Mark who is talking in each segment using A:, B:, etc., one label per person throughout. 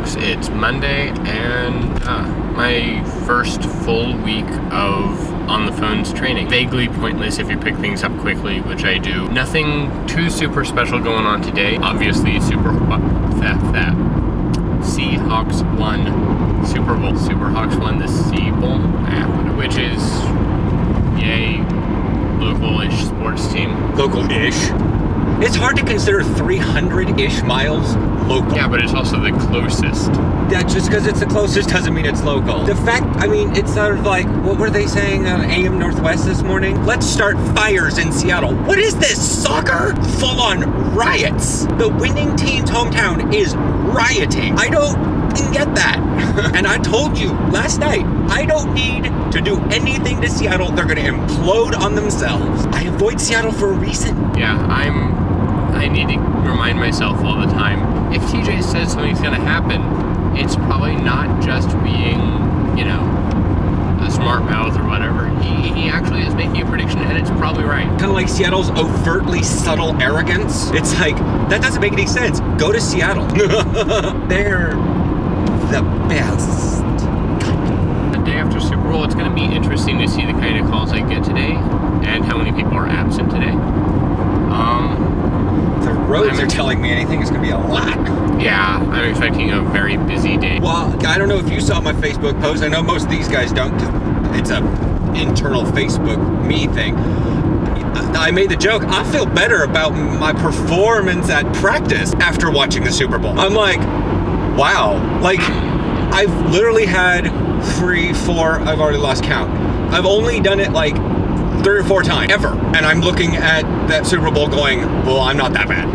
A: folks, it's Monday and my first full week of on the phones training. Vaguely pointless if you pick things up quickly, which I do. Nothing too super special going on today. Obviously, Seahawks won Super Bowl. Superhawks won the Sea Bowl, which is, yay, local-ish sports team.
B: Local-ish? It's hard to consider 300-ish miles local.
A: Yeah, but it's also the closest.
B: That just because it's the closest doesn't mean it's local. The fact, I mean, it's sort of like, what were they saying on AM Northwest this morning? Let's start fires in Seattle. What is this, soccer? Full-on riots. The winning team's hometown is rioting. I don't get that. And I told you last night, I don't need to do anything to Seattle. They're going to implode on themselves. I avoid Seattle for a reason.
A: Yeah, I need to remind myself all the time, if TJ says something's going to happen, it's probably not just being, you know, a smart mouth or whatever. He actually is making a prediction, and it's probably right.
B: Kind of like Seattle's overtly subtle arrogance. It's like, that doesn't make any sense. Go to Seattle. They're the best.
A: The day after Super Bowl, it's going to be interesting to see the kind of calls I get today and how many people are absent today.
B: The roads are telling me anything is going to be a lot.
A: Yeah, I'm expecting a very busy day.
B: Well, I don't know if you saw my Facebook post. I know most of these guys don't, because it's a internal Facebook me thing. I made the joke, I feel better about my performance at practice after watching the Super Bowl. I'm like, wow. Like, I've literally had 3, 4, I've already lost count. I've only done it like 3 or 4 times, ever. And I'm looking at that Super Bowl going, well, I'm not that bad.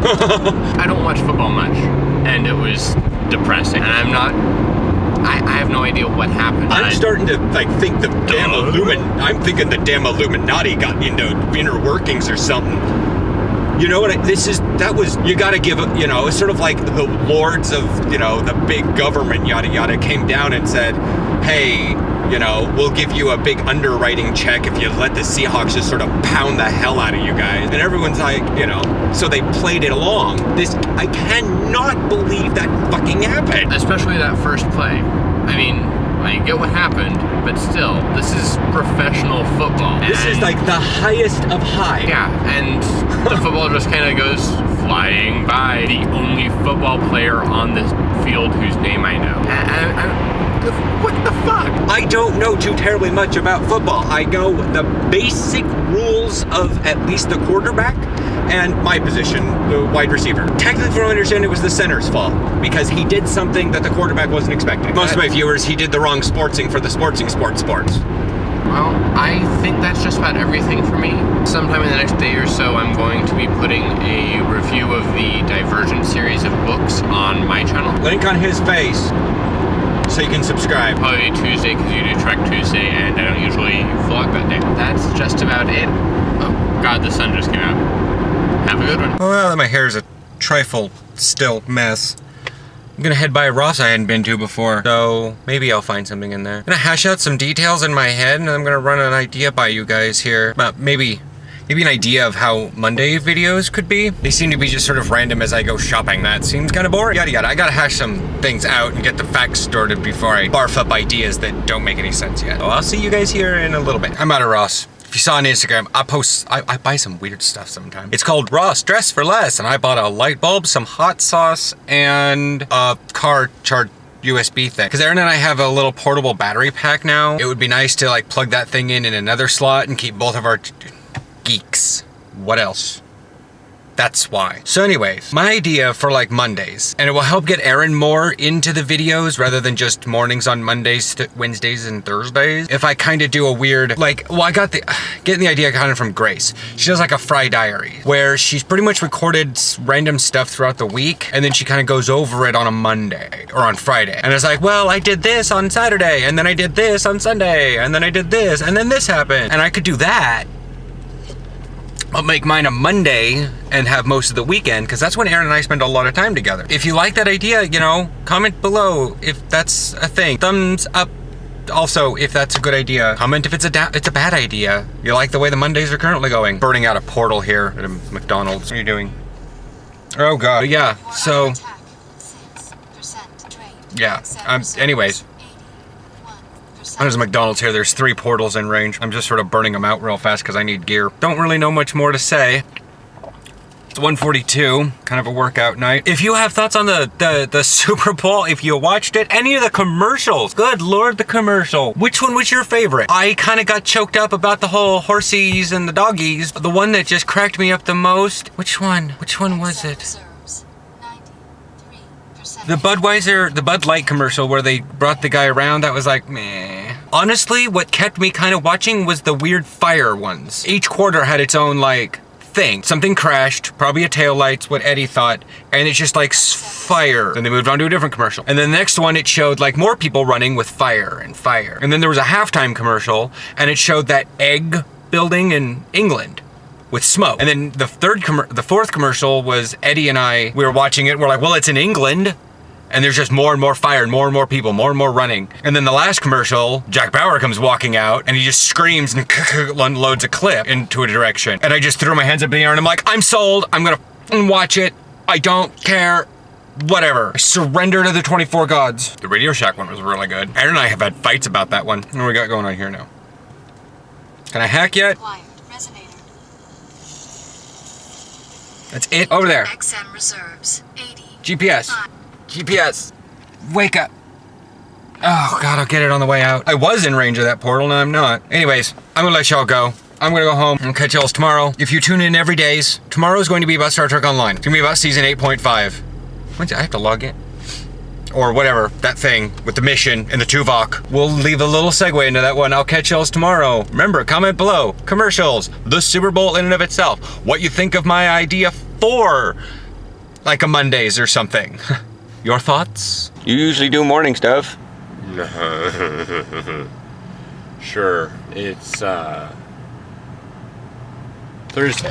A: I don't watch football much, and it was depressing. And I have no idea what happened.
B: I'm starting to like think the damn I'm thinking the damn Illuminati got into inner workings or something. You know what? You gotta give it, you know, it's sort of like the lords of, you know, the big government, yada yada, came down and said, hey, you know, we'll give you a big underwriting check if you let the Seahawks just sort of pound the hell out of you guys. And everyone's like, you know, so they played it along. I cannot believe that fucking happened.
A: Especially that first play. I mean, I get what happened, but still, this is professional football.
B: This is like the highest of high.
A: Yeah, and the football just kind of goes flying by. The only football player on this field whose name I know. What the fuck?
B: I don't know too terribly much about football. I know the basic rules of at least the quarterback and my position, the wide receiver. Technically, from what I understand, it was the center's fault because he did something that the quarterback wasn't expecting. Most of my viewers, he did the wrong sportsing for the sports.
A: Well, I think that's just about everything for me. Sometime in the next day or so, I'm going to be putting a review of the Divergent series of books on my channel.
B: Link on his face. So you can subscribe.
A: Probably Tuesday, because you do Trek Tuesday, and I don't usually vlog that day. That's just about it. Oh, God, the sun just came out. Have a good one.
B: Well, my hair's a trifle still mess. I'm gonna head by a Ross I hadn't been to before, so maybe I'll find something in there. I'm gonna hash out some details in my head, and I'm gonna run an idea by you guys here. Maybe an idea of how Monday videos could be. They seem to be just sort of random as I go shopping. That seems kind of boring. Yada yada. I gotta hash some things out and get the facts sorted before I barf up ideas that don't make any sense yet. So I'll see you guys here in a little bit. I'm out of Ross. If you saw on Instagram, I buy some weird stuff sometimes. It's called Ross Dress for Less, and I bought a light bulb, some hot sauce, and a car charge USB thing. Because Erin and I have a little portable battery pack now. It would be nice to like plug that thing in another slot and keep both of our geeks. What else? That's why. So anyways, my idea for like Mondays, and it will help get Erin more into the videos rather than just mornings on Mondays, Wednesdays, and Thursdays. If I kind of do a weird, like, well, I got getting the idea kind of from Grace. She does like a Fry Diary, where she's pretty much recorded random stuff throughout the week, and then she kind of goes over it on a Monday or on Friday. And it's like, well, I did this on Saturday, and then I did this on Sunday, and then I did this, and then this happened. And I could do that. I'll make mine a Monday and have most of the weekend, because that's when Erin and I spend a lot of time together. If you like that idea, you know, comment below if that's a thing. Thumbs up also if that's a good idea. Comment if it's a bad idea. You like the way the Mondays are currently going. Burning out a portal here at a McDonald's. What are you doing? Oh God. But yeah, so Yeah. Anyways. There's a McDonald's here. There's 3 portals in range. I'm just sort of burning them out real fast because I need gear. Don't really know much more to say. It's 1:42, kind of a workout night. If you have thoughts on the Super Bowl, if you watched it, any of the commercials, good Lord, the commercial. Which one was your favorite? I kind of got choked up about the whole horsies and the doggies. The one that just cracked me up the most, which one? Which one was it? The Budweiser, the Bud Light commercial where they brought the guy around, that was like, meh. Honestly, what kept me kind of watching was the weird fire ones. Each quarter had its own, like, thing. Something crashed, probably a taillight's what Eddie thought, and it's just like fire. Then they moved on to a different commercial. And then the next one, it showed like more people running with fire and fire. And then there was a halftime commercial, and it showed that egg building in England with smoke. And then the fourth commercial was Eddie and I, we were watching it, we're like, well, it's in England. And there's just more and more fire and more people, more and more running. And then the last commercial, Jack Bauer comes walking out and he just screams and loads a clip into a direction. And I just threw my hands up in the air and I'm like, I'm sold. I'm gonna watch it. I don't care. Whatever. I surrender to the 24 gods. The Radio Shack one was really good. Aaron and I have had fights about that one. What do we got going on here now? Can I hack yet? That's it. Over there.
C: XM reserves 80.
B: GPS. GPS. Wake up. Oh, God, I'll get it on the way out. I was in range of that portal, now I'm not. Anyways, I'm gonna let y'all go. I'm gonna go home and catch y'all tomorrow. If you tune in every days, tomorrow's going to be about Star Trek Online. It's gonna be about season 8.5. When's it? I have to log in. Or whatever, that thing with the mission and the Tuvok. We'll leave a little segue into that one. I'll catch y'all tomorrow. Remember, comment below. Commercials. The Super Bowl in and of itself. What you think of my idea for like a Mondays or something. Your thoughts? You usually do morning stuff.
A: Sure. It's Thursday.